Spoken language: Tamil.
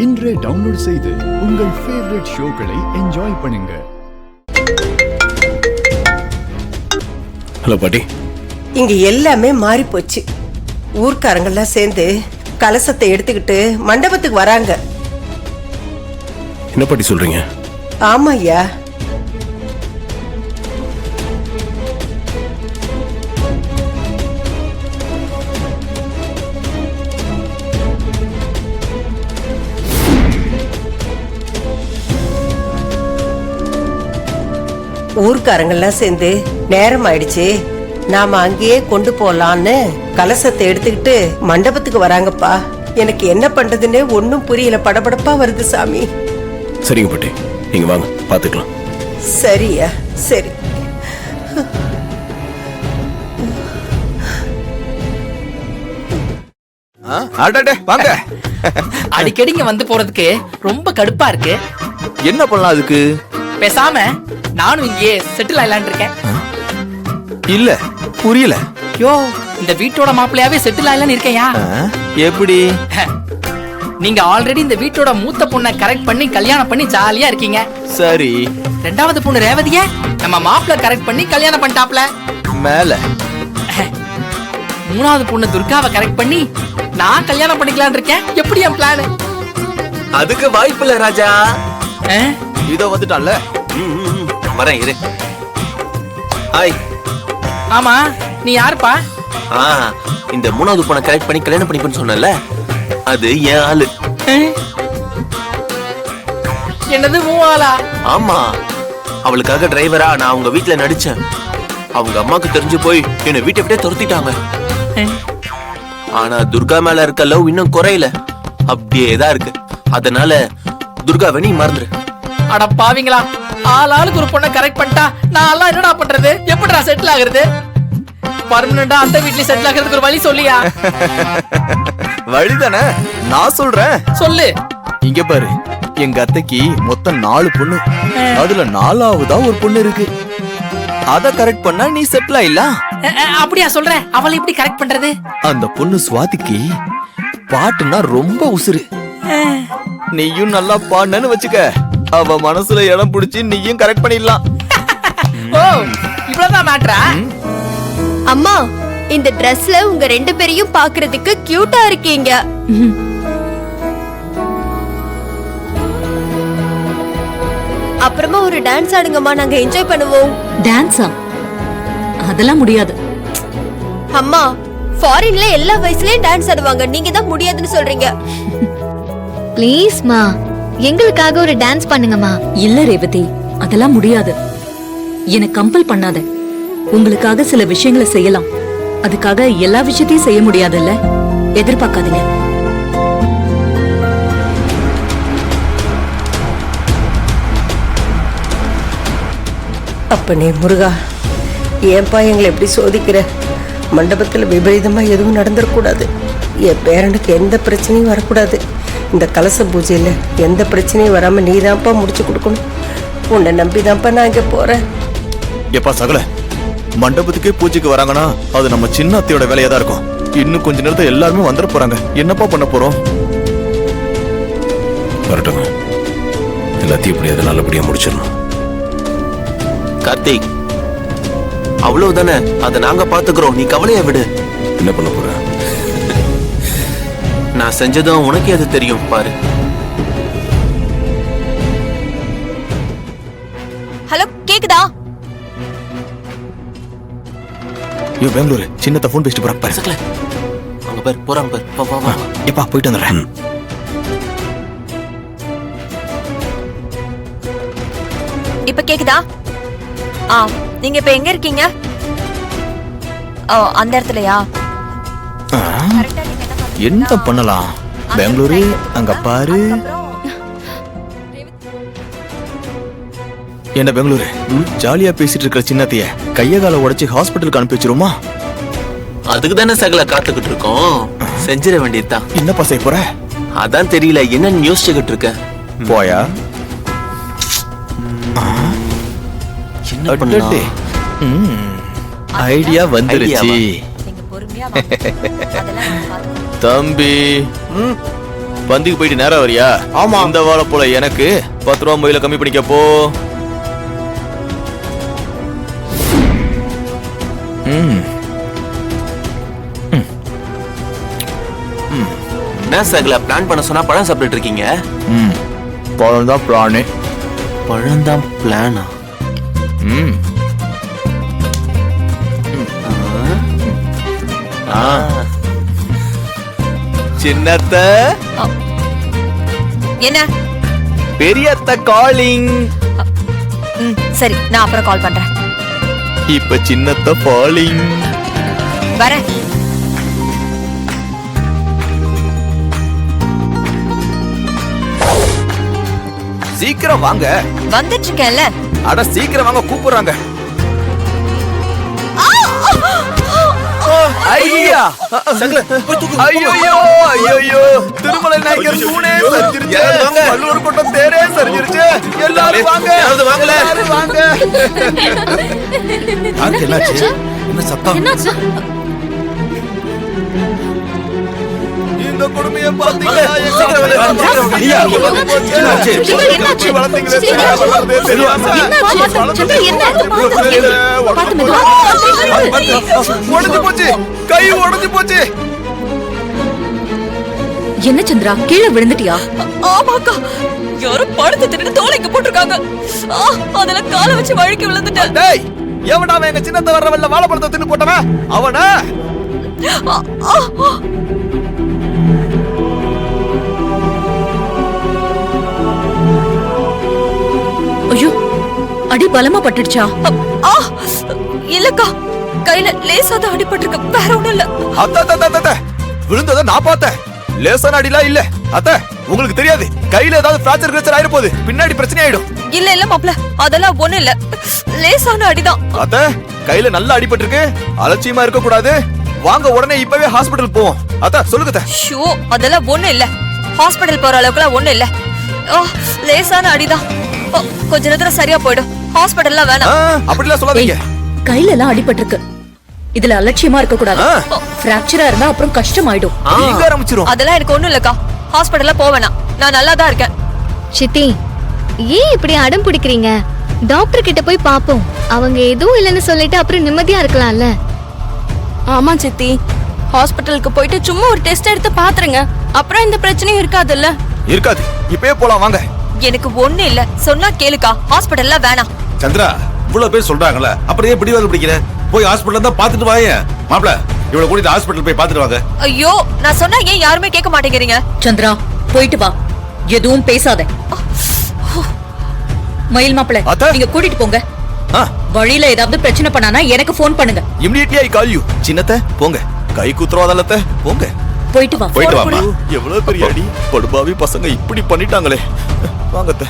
இன்றே டவுன்லோட் செய்து உங்கள் ஃபேவரட் ஷோக்களை என்ஜாய் பண்ணுங்க. ஹலோ பாட்டி. இங்க எல்லாமே மாறி போச்சு. ஊர்க்காரங்கெல்லாம் சேர்ந்து கலசத்தை எடுத்துக்கிட்டு மண்டபத்துக்கு வராங்க. என்ன பாட்டி சொல்றீங்க? ஆமா ஐயா. ஊர்க்காரங்கெல்லாம் சேர்ந்து நேரம் ஆயிடுச்சு, நாம அங்கேயே கொண்டு போலான்னு கலசத்தை எடுத்துக்கிட்டு மண்டபத்துக்கு வராங்கப்பா. எனக்கு என்ன பண்றதுன்னு ஒன்னும் புரியல, படபடப்பா வருது சாமி. சரிங்க பாட்டி, நீங்க வாங்க பாத்துக்கலாம். சரியா? சரி. வாங்க. அடிக்கடி இங்க வந்து போறதுக்கு ரொம்ப கடுப்பா இருக்கு. என்ன பண்ணலாம் அதுக்கு? பேசாம நானும் இங்கே செட்டில் ஆயிலான் இருக்கேன். இல்ல புரியல. யோ, இந்த வீட்டோட மாப்பிள்ளையாவே செட்டில் ஆயிலான்னு இருக்கேயா? எப்படி? நீங்க ஆல்ரெடி இந்த வீட்டோட மூத்த பொண்ணை கரெக்ட் பண்ணி கல்யாணம் பண்ணி ஜாலியா இருக்கீங்க. சரி. ரெண்டாவது பொண்ணு ரேவதிய நம்ம மாப்பிள்ளை கரெக்ட் பண்ணி கல்யாணம் பண்ணிட்டாப்ல. மேல மூணாவது பொண்ணு துர்காவை கரெக்ட் பண்ணி நான் கல்யாணம் பண்ணிக்கலான் இருக்கேன். எப்படி என் பிளான்? அதுக்கு வாய்ப்பு இல்ல ராஜா. இதோ வந்துட்டான்ல. வரேன் இரு. ஹாய். ஆமா, நீ யாருப்பா? இந்த மூணாவது பொண்ணை கரெக்ட் பண்ணி கல்யாணம் பண்ணிப்பேன்னு சொன்னல, அது என் ஆளு. என்னது மூவாளா? ஆமா, அவளுக்காக டிரைவரா நான் அவங்க வீட்டுல நடிச்சேன். அவங்க அம்மாக்கு தெரிஞ்சு போய் என்ன வீட்டை விட்டே துரத்திட்டாங்க. ஆனா துர்கா மேல இருக்க லவ் இன்னும் குறையல, அப்படியே தான் இருக்கு. அதனால துர்காவை நீ மறந்துரு. அட பாவிங்களா, ஆளுக்கு ஒரு பொண்ணை கரெக்ட் பண்ணிட்டா நான் எல்லாம் என்னடா பண்றது? எப்படிடா செட்டில் ஆகுறது? பர்மனண்டா அந்த வீட்லயே செட்டில் ஆகுறதுக்கு ஒரு வழி சொல்லியா? வழிதானே, நான் சொல்றேன். சொல்லு. இங்க பாரு, எங்க அத்தைக்கு மொத்தம் 4 பொண்ணு. அதுல 4ஆவதா ஒரு பொண்ணு இருக்கு. அத கரெக்ட் பண்ணா நீ செட்டில் ஆயிடலாம். அப்படியா சொல்ற? அவளை எப்படி கரெக்ட் பண்றது? அந்த பொண்ணு சுவாதிக்கு பாட்டுனா ரொம்ப உசுரு. நீயும் நல்லா பாடுனன்னு வச்சுக்க, அவ மனசுல இடம் பிடிச்சி நீயும் கரெக்ட் பண்ணிடலாம். ஓ, இவ்வளவுதான் மேட்டரா? அம்மா, இந்த Dressல உங்க 2 பேரையும் பாக்குறதுக்கு கியூட்டா இருக்கீங்க. அப்புறமா ஒரு டான்ஸ் ஆடுங்கம்மா, நாங்க என்ஜாய் பண்ணுவோம். டான்ஸா? அதெல்லாம் முடியாது. அம்மா, ஃபாரின்ல எல்லா வயசுலயும் டான்ஸ் ஆடுவாங்க, நீங்க தான் முடியாதுன்னு சொல்றீங்க. ப்ளீஸ் மா, எங்களுக்காக ஒரு டான்ஸ் பண்ணுங்கம்மா. இல்ல ரேவதி, அதெல்லாம் முடியாது. என்ன கம்பல் பண்ணாத. உங்களுக்காக சில விஷயங்களை செய்யலாம், அதுக்காக எல்லா விஷயத்தையும் செய்ய முடியாதுல்ல. எதிர்பார்க்காதீங்க. அப்பனே முருகா, ஏன்பா எங்களை எப்படி சோதிக்கிற? மண்டபத்தில் விபரீதமா எதுவும் நடந்துடக்கூடாது. என் பேரனுக்கு எந்த பிரச்சனையும் வரக்கூடாது. இந்த கலச பூஜையில எந்த பிரச்சனையும் வராம நீதான்ப்பா முடிச்சு கொடுக்கணும். உன்னை நம்பிதான்ப்பா நான் இங்க போறேன். எப்பா சகல, மண்டபத்துக்கே பூஜைக்கு வராங்கன்னா அது நம்ம சின்ன அத்தையோட வேலையா தான் இருக்கும். இன்னும் கொஞ்ச நேரத்துல எல்லாருமே வந்துட போறாங்க. என்னப்பா பண்ண போறோம்? வரட்டுங்க, எல்லாத்தையும் எப்படியாவது நல்லபடியா முடிச்சிடணும். கார்த்திக், அவ்வளவுதானே, அதை நாங்க பாத்துக்கிறோம், நீ கவலைய விடு. என்ன பண்ண போற? நான் செஞ்சதும் உனக்கே அது தெரியும் பாரு. ஹலோ, கேக்குதா? ஐயோ பெங்களூரு, சின்னத்த போன் பேசிட்டு போறாங்க பாரு. சகல, அங்க பாரு போறாங்க பாரு. வா வா வா. எப்பா போயிட்டு வந்துடுறேன். இப்ப கேக்குதா? நீங்க இப்ப எங்க இருக்கீங்க? அந்த இடத்துலயா? என்ன பண்ணலாம்? பெங்களூரு, அங்க பாரு. என்ன பெங்களூரு, ஜாலியா பேசிட்டு இருக்கிற சின்னத்தைய கைய கால உடைச்சு ஹாஸ்பிட்டலுக்கு அனுப்பி வச்சிருமா? அதுக்கு தானே சகல காத்துக்கிட்டு இருக்கோம். செஞ்சிட வேண்டியதுதான். என்னப்பா செய்ய போற? அதான் தெரியல, என்னன்னு யோசிச்சுக்கிட்டு இருக்க. போயா. ஐடியா வந்துருச்சு. தம்பி, பந்திக்கு போயிட்டு நேரா வரியா? ஆமா. இந்த வாழை போல எனக்கு 10 ரூபா மொயில கம்மி பண்ணிக்க போ. என்ன சகல பிளான் பண்ண சொன்னா பழம் சாப்பிட்டு இருக்கீங்க? பழம் தான் பிளானே. பழம் தான் பிளானா? சின்னத்த என்ன? பெரியத்த காலிங். சரி, நான் அப்புறம் கால் பண்றேன். இப்ப சின்னத்த ஃபாலிங். வரேன். சீக்கிரம் வாங்க. வந்துட்டு இருக்கேன்ல. அட சீக்கிரம் வாங்க, கூப்பிடுறாங்க. ஐயா சகல ஐயோ ஐயோ திருமலை நாயக்கர் தூணே சரிஞ்சிருச்சு. வள்ளுவர் கோட்டம் தேரே சரிஞ்சிருச்சு. எல்லாரும் வாங்க. வாங்கல வாங்க. என்னாச்சு? என்ன சத்தம்? இந்த கொடுமையை பாத்தீங்களா? உடஞ்சு போச்சு, கை உடஞ்சு போச்சு. என்ன சந்திரா, கீழே விழுந்துட்டியா? ஆமாக்கா, யாரும் படுத்து தின்னு தோலைக்கு போட்டிருக்காங்க. அதுல காலை வச்சு வழுக்கி விழுந்துட்டேன். டேய், எவன்டா அவன்? எங்க சின்னத்த வர்றவல்ல வாழைப்பழத்தை தின்னு போட்டவன் அவனா? ஐயோ, அடி பலமா பட்டுடுச்சா? இல்லக்கா, கையில லேசா தான் அடிபட்டிருக்கு, வேற ஒண்ணும் இல்ல. அத்த விழுந்தத நான் பார்த்தேன். லேசான அடிலாம் இல்ல அத்த. உங்களுக்கு தெரியாது, கையில ஏதாவது ஃபிராக்சர் கிராச்சர் ஆயிட போகுது, பின்னாடி பிரச்சனை ஆயிடும். இல்ல இல்ல மாப்ள, அதெல்லாம் ஒண்ணும் இல்ல, லேசான அடிதான். அத்த, கையில நல்லா அடிபட்டிருக்கு, அலட்சியமா இருக்க கூடாது. வாங்க உடனே இப்பவே ஹாஸ்பிடல் போவோம். அத்த சொல்லுங்க. ஷோ, அதெல்லாம் ஒண்ணும் இல்ல, ஹாஸ்பிடல் போற அளவுக்குலாம் ஒண்ணும் இல்ல. லேசான அடிதான், கொஞ்ச நேரத்துல சரியா போயிடும். ஹாஸ்பிடல்ல வேணாம். அப்படிலாம் சொல்லாதீங்க. கையில எல்லாம் அடிபட்டிருக்கு, இதுல அலட்சியமா இருக்க கூடாது. பிராக்சரா இருந்தா அப்புறம் கஷ்டமாயிடும். நீங்க ஆரம்பிச்சிரும். அதெல்லாம் எனக்கு ஒண்ணும் இல்லக்கா, ஹாஸ்பிடல்ல போவேணாம், நான் நல்லா தான் இருக்கேன். சித்தி, ஏன் இப்படி அடம் பிடிக்கிறீங்க? டாக்டர் கிட்ட போய் பாப்போம். அவங்க எதுவும் இல்லைன்னு சொல்லிட்டு அப்புறம் நிம்மதியா இருக்கலாம்ல. ஆமா சித்தி, ஹாஸ்பிடலுக்கு போயிட்டு சும்மா ஒரு டெஸ்ட் எடுத்து பாத்துருங்க, அப்புறம் இந்த பிரச்சனையும் இருக்காதுல்ல. இருக்காது, இப்பவே போலாம் வாங்க. எனக்கு ஒண்ணு இல்ல, சொன்னா கேளுக்கா, ஹாஸ்பிடல்ல வேணாம். சந்திரா, இவ்வளவு பேர் சொல்றாங்கல்ல, அப்புறம் ஏன் பிடிவாதம் பிடிக்கிற? போய் ஹாஸ்பிடல்ல தான் பாத்துட்டு வாங்க. மாப்ள, இவ்வளவு கூட்டிட்டு ஹாஸ்பிடல் போய் பாத்துட்டு வாங்க. ஐயோ, நான் சொன்னா ஏன் யாருமே கேட்க மாட்டேங்கிறீங்க? சந்திரா, போயிட்டு வா, எதுவும் பேசாத. மயில் மாப்பிள, நீங்க கூட்டிட்டு போங்க. வழியில ஏதாவது பிரச்சனை பண்ணானா எனக்கு போன் பண்ணுங்க. Immediately I call you. சின்னத்த போங்க, கை குத்துறவாதலத்த போங்க. போயிட்டு வா. போயிட்டு வாமா. எவ்வளவு பெரிய அடி, படுபாவி பசங்க இப்படி பண்ணிட்டாங்களே. வாங்கத்த.